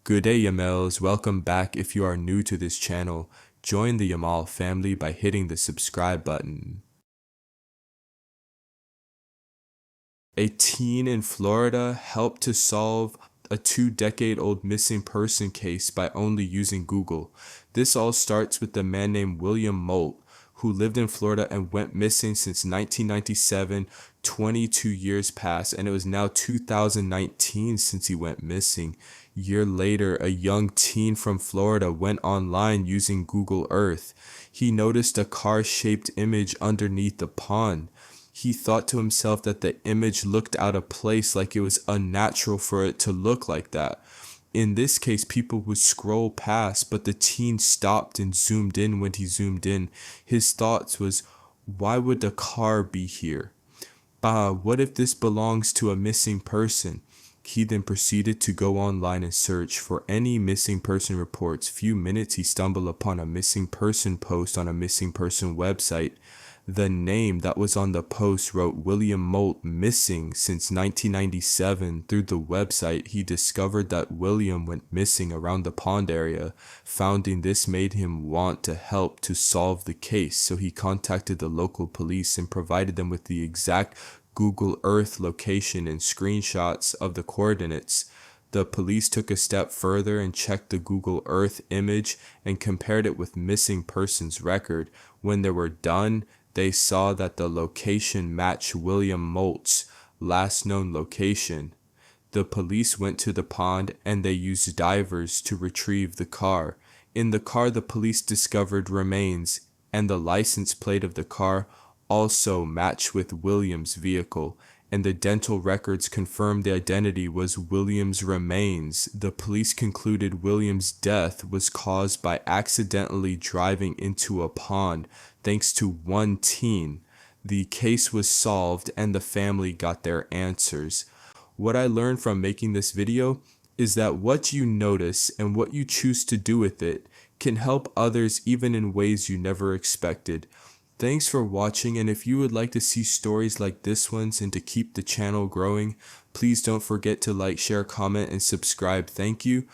Good day, Yamels. Welcome back. If you are new to this channel, join the Yamal family by hitting the subscribe button. A teen in Florida helped to solve a 2-decade-old missing person case by only using Google. This all starts with a man named William Moldt, who lived in Florida and went missing since 1997. 22 years passed, and it was now 2019 since he went missing. Year later, a young teen from Florida went online using Google Earth. He noticed a car-shaped image underneath the pond. He thought to himself that the image looked out of place, like it was unnatural for it to look like that. In this case, people would scroll past, but the teen stopped and zoomed in. When he zoomed in, his thoughts was, why would the car be here? What if this belongs to a missing person? He then proceeded to go online and search for any missing person reports. Few minutes he stumbled upon a missing person post on a missing person website. The name that was on the post wrote William Moldt missing since 1997. Through the website, he discovered that William went missing around the pond area. Finding this made him want to help to solve the case, so he contacted the local police and provided them with the exact Google Earth location and screenshots of the coordinates. The police took a step further and checked the Google Earth image and compared it with missing persons record. When they were done, they saw that the location matched William Moldt's last known location. The police went to the pond and they used divers to retrieve the car. In the car, the police discovered remains, and the license plate of the car also matched with William's vehicle, and the dental records confirmed the identity was William's remains. The police concluded William's death was caused by accidentally driving into a pond, thanks to one teen. The case was solved and the family got their answers. What I learned from making this video is that what you notice and what you choose to do with it can help others even in ways you never expected. Thanks for watching, and if you would like to see stories like this ones and to keep the channel growing, please don't forget to like, share, comment, and subscribe. Thank you.